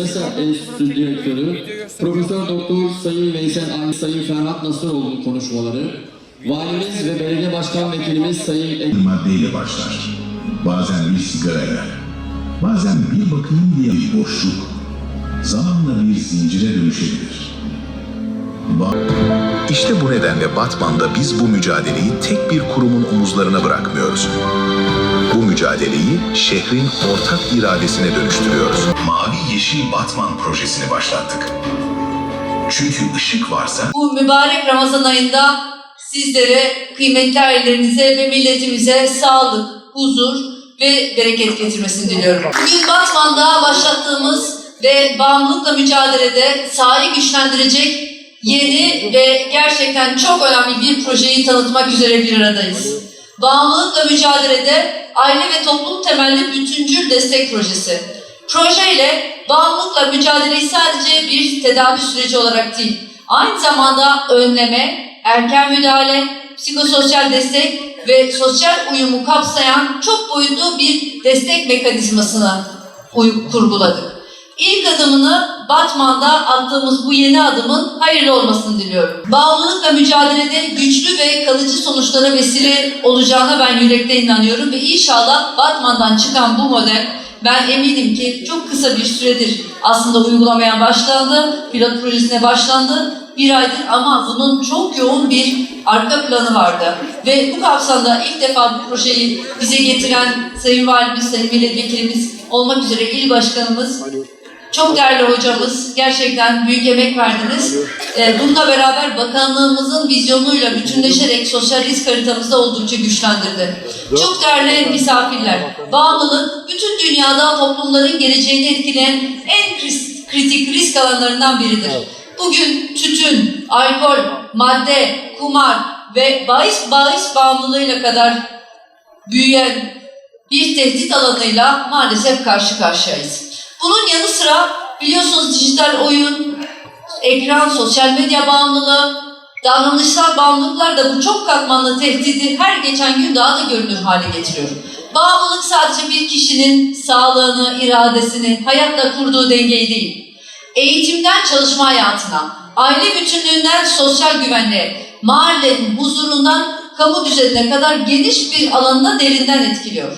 CESA Enstitüsü Direktörü Profesör Doktor Sayın Veysel Arnavut, Sayın Ferhat Nasıroğlu'nun konuşmaları, Valimiz ve Belediye Başkan Vekilimiz Sayın Bir maddeyle başlar. Bazen bir sigarayla, bazen bir bakayım diye bir boşluk, zamanla bir zincire dönüşebilir. İşte bu nedenle Batman'da biz bu mücadeleyi tek bir kurumun omuzlarına bırakmıyoruz. Bu mücadeleyi şehrin ortak iradesine dönüştürüyoruz. Mavi Yeşil Batman projesini başlattık. Çünkü ışık varsa... Bu mübarek Ramazan ayında sizlere, kıymetli ailelerinize ve milletimize sağlık, huzur ve bereket getirmesini diliyorum. Bugün Batman'da başlattığımız ve bağımlılıkla mücadelede sahayı güçlendirecek yeni ve gerçekten çok önemli bir projeyi tanıtmak üzere bir aradayız. Bağımlılıkla mücadelede aile ve toplum temelli bütüncül destek projesi. Projeyle bağımlılıkla mücadeleyi sadece bir tedavi süreci olarak değil, aynı zamanda önleme, erken müdahale, psikososyal destek ve sosyal uyumu kapsayan çok boyutlu bir destek mekanizmasını kurguladık. İlk adımını Batman'da attığımız bu yeni adımın hayırlı olmasını diliyorum. Bağımlılıkla mücadelede güçlü ve kalıcı sonuçlara vesile olacağına ben yürekten inanıyorum ve inşallah Batman'dan çıkan bu model, ben eminim ki çok kısa bir süredir aslında uygulamaya başlandı, pilot projesine başlandı. Bir aydır ama bunun çok yoğun bir arka planı vardı. Ve bu kapsamda ilk defa bu projeyi bize getiren Sayın Valimiz, Sayın Milletvekilimiz olmak üzere il başkanımız, çok değerli hocamız, gerçekten büyük emek verdiniz. Bununla beraber bakanlığımızın vizyonuyla bütünleşerek sosyal risk haritamızda oldukça güçlendirdi. Çok değerli misafirler, bağımlılık bütün dünyada toplumların geleceğini etkileyen en kritik risk alanlarından biridir. Bugün tütün, alkol, madde, kumar ve bahis bağımlılığıyla kadar büyüyen bir tehdit alanıyla maalesef karşı karşıyayız. Bunun yanı sıra biliyorsunuz dijital oyun, ekran, sosyal medya bağımlılığı, davranışsal bağımlılıklar da bu çok katmanlı tehdidi her geçen gün daha da görünür hale getiriyor. Bağımlılık sadece bir kişinin sağlığını, iradesini, hayatla kurduğu dengeyi değil, eğitimden çalışma hayatına, aile bütünlüğünden sosyal güvenliğe, mahallenin huzurundan kamu düzenine kadar geniş bir alanda derinden etkiliyor.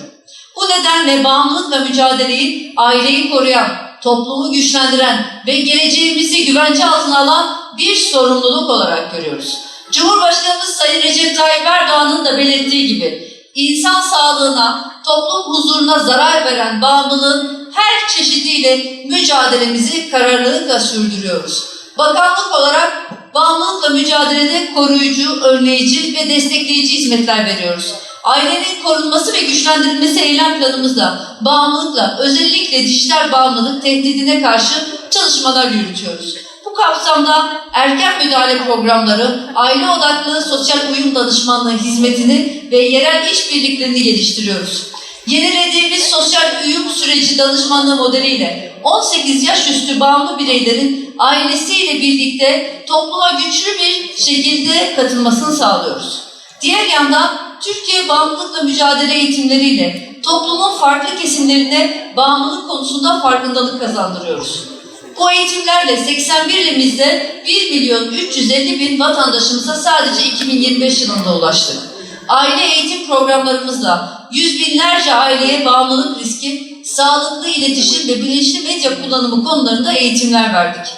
Bu nedenle bağımlılıkla mücadeleyi aileyi koruyan, toplumu güçlendiren ve geleceğimizi güvence altına alan bir sorumluluk olarak görüyoruz. Cumhurbaşkanımız Sayın Recep Tayyip Erdoğan'ın da belirttiği gibi insan sağlığına, toplum huzuruna zarar veren bağımlılığın her çeşidiyle mücadelemizi kararlılıkla sürdürüyoruz. Bakanlık olarak bağımlılıkla mücadelede koruyucu, önleyici ve destekleyici hizmetler veriyoruz. Ailenin korunması ve güçlendirilmesi eylem planımızda bağımlılıkla, özellikle dijital bağımlılık tehdidine karşı çalışmalar yürütüyoruz. Bu kapsamda erken müdahale programları, aile odaklı sosyal uyum danışmanlığı hizmetini ve yerel işbirliklerini geliştiriyoruz. Yenilediğimiz sosyal uyum süreci danışmanlığı modeliyle 18 yaş üstü bağımlı bireylerin ailesiyle birlikte topluma güçlü bir şekilde katılmasını sağlıyoruz. Diğer yandan Türkiye bağımlılıkla mücadele eğitimleriyle toplumun farklı kesimlerine bağımlılık konusunda farkındalık kazandırıyoruz. Bu eğitimlerle 81 ilimizde 1.350.000 vatandaşımıza sadece 2025 yılında ulaştık. Aile eğitim programlarımızla yüz binlerce aileye bağımlılık riski, sağlıklı iletişim ve bilinçli medya kullanımı konularında eğitimler verdik.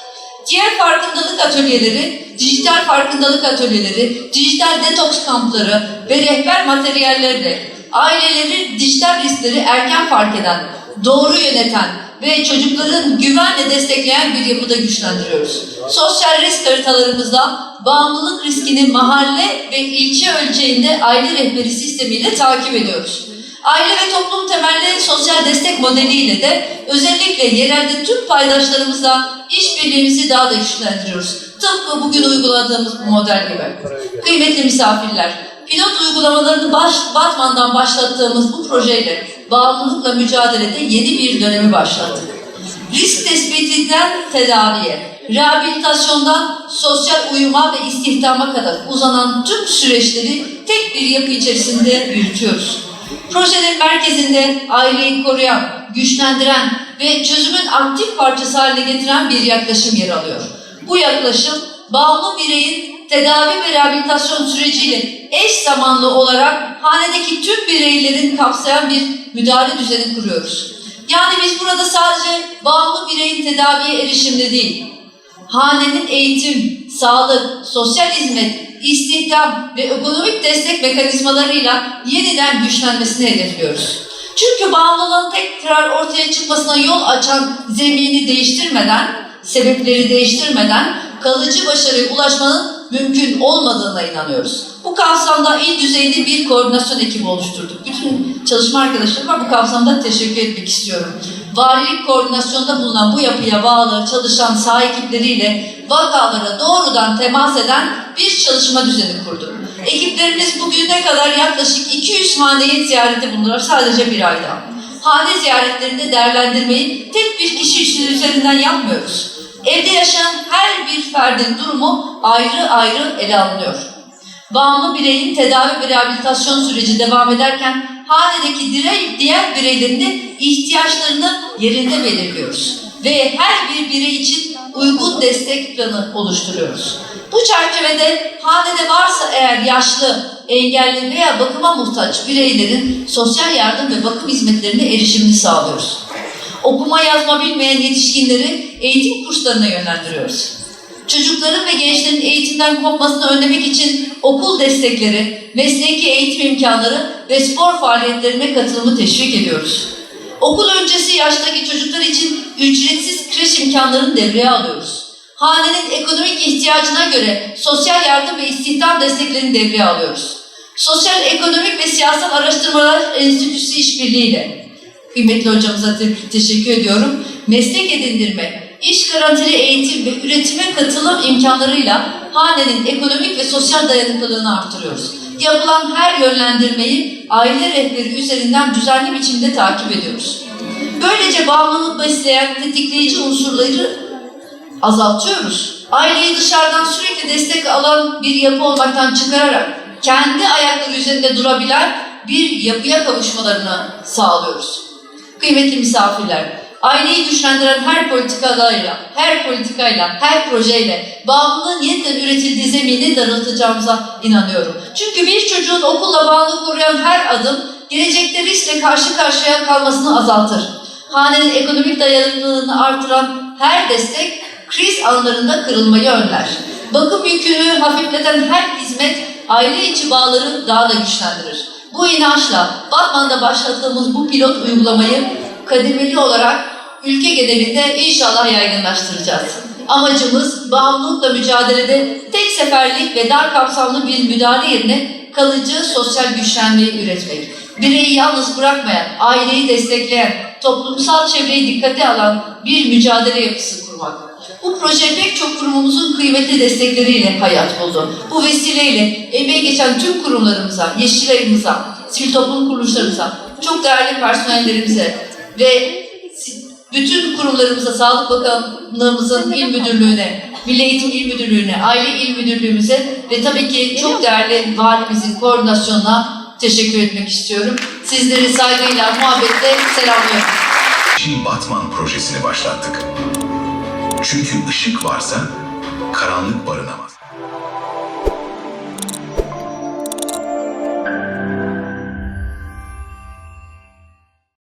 Diğer farkındalık atölyeleri, dijital farkındalık atölyeleri, dijital detoks kampları ve rehber materyallerle aileleri dijital riskleri erken fark eden, doğru yöneten ve çocukların güvenle destekleyen bir yapıda güçlendiriyoruz. Sosyal risk haritalarımızda bağımlılık riskini mahalle ve ilçe ölçeğinde aile rehberi sistemiyle takip ediyoruz. Aile ve toplum temelli sosyal destek modeliyle de özellikle yerelde tüm paydaşlarımızla işbirliğimizi daha da güçlendiriyoruz. Tıpkı bugün uyguladığımız bu model gibi. Kıymetli misafirler, pilot uygulamalarını Batman'dan başlattığımız bu projeyle bağımlılıkla mücadelede yeni bir dönemi başlattık. Risk tespitinden tedaviye, rehabilitasyondan sosyal uyuma ve istihdama kadar uzanan tüm süreçleri tek bir yapı içerisinde yürütüyoruz. Projelerin merkezinde aileyi koruyan, güçlendiren ve çözümün aktif parçası haline getiren bir yaklaşım yer alıyor. Bu yaklaşım, bağımlı bireyin tedavi ve rehabilitasyon süreciyle eş zamanlı olarak hanedeki tüm bireylerin kapsayan bir müdahale düzeni kuruyoruz. Yani biz burada sadece bağımlı bireyin tedaviye erişimde değil, hanenin eğitim, sağlık, sosyal hizmet, istihdam ve ekonomik destek mekanizmalarıyla yeniden güçlenmesini hedefliyoruz. Çünkü bağımlılığın tekrar ortaya çıkmasına yol açan zemini değiştirmeden, sebepleri değiştirmeden kalıcı başarıya ulaşmanın mümkün olmadığına inanıyoruz. Bu kapsamda il düzeyinde bir koordinasyon ekibi oluşturduk. Bütün çalışma arkadaşlarıma bu kapsamda teşekkür etmek istiyorum. Valilik koordinasyonda bulunan bu yapıya bağlı çalışan saha ekipleriyle vakalara doğrudan temas eden bir çalışma düzeni kurduk. Ekiplerimiz bugüne kadar yaklaşık 200 haneye ziyarette bulundular sadece bir ayda. Hane ziyaretlerinde değerlendirmeyi tek bir kişi üzerinden yapmıyoruz. Evde yaşayan her bir ferdin durumu ayrı ayrı ele alınıyor. Bağımlı bireyin tedavi ve rehabilitasyon süreci devam ederken hanedeki diğer bireylerin de ihtiyaçlarını yerinde belirliyoruz. Ve her bir birey için uygun destek planı oluşturuyoruz. Bu çerçevede hanede varsa eğer yaşlı, engelli veya bakıma muhtaç bireylerin sosyal yardım ve bakım hizmetlerine erişimini sağlıyoruz. Okuma yazma bilmeyen yetişkinleri eğitim kurslarına yönlendiriyoruz. Çocukların ve gençlerin eğitimden kopmasını önlemek için okul destekleri, mesleki eğitim imkanları ve spor faaliyetlerine katılımı teşvik ediyoruz. Okul öncesi yaştaki çocuklar için ücretsiz kreş imkanlarını devreye alıyoruz. Hanenin ekonomik ihtiyacına göre sosyal yardım ve istihdam desteklerini devreye alıyoruz. Sosyal, ekonomik ve siyasal araştırmalar enstitüsü işbirliğiyle kıymetli hocamıza teşekkür ediyorum. Meslek edindirme, iş garantili eğitim ve üretime katılım imkanlarıyla hanenin ekonomik ve sosyal dayanıklılığını artırıyoruz. Yapılan her yönlendirmeyi aile rehberi üzerinden düzenli biçimde takip ediyoruz. Böylece bağımlılık besleyen tetikleyici unsurları azaltıyoruz. Aileyi dışarıdan sürekli destek alan bir yapı olmaktan çıkararak kendi ayakları üzerinde durabilen bir yapıya kavuşmalarını sağlıyoruz. Kıymetli misafirler, aileyi güçlendiren her politikayla, her projeyle bağımlılığın yeniden üretildiği zemini daraltacağımıza inanıyorum. Çünkü bir çocuğun okulla bağını koruyan her adım gelecekte riskle karşı karşıya kalmasını azaltır. Hanenin ekonomik dayanıklılığını artıran her destek kriz anlarında kırılmayı önler. Bakım yükünü hafifleten her hizmet aile içi bağları daha da güçlendirir. Bu inançla Batman'da başlattığımız bu pilot uygulamayı kademeli olarak ülke genelinde inşallah yaygınlaştıracağız. Amacımız bağımlılıkla mücadelede tek seferlik ve dar kapsamlı bir müdahale yerine kalıcı sosyal güçlenmeyi üretmek. Bireyi yalnız bırakmayan, aileyi destekleyen, toplumsal çevreyi dikkate alan bir mücadele yapısı kurmak. Bu proje pek çok kurumumuzun kıymetli destekleriyle hayat buldu. Bu vesileyle emeği geçen tüm kurumlarımıza, Yeşilay'ımıza, sivil toplum kuruluşlarımıza, çok değerli personellerimize ve bütün kurumlarımıza, Sağlık Bakanlığımızın il müdürlüğüne, Milli Eğitim İl Müdürlüğü'ne, Aile İl Müdürlüğümüze ve tabii ki çok değerli valimizin koordinasyonuna teşekkür etmek istiyorum. Sizleri saygıyla, muhabbetle selamlıyorum. Yeşil Batman projesini başlattık. Çünkü ışık varsa karanlık barınamaz.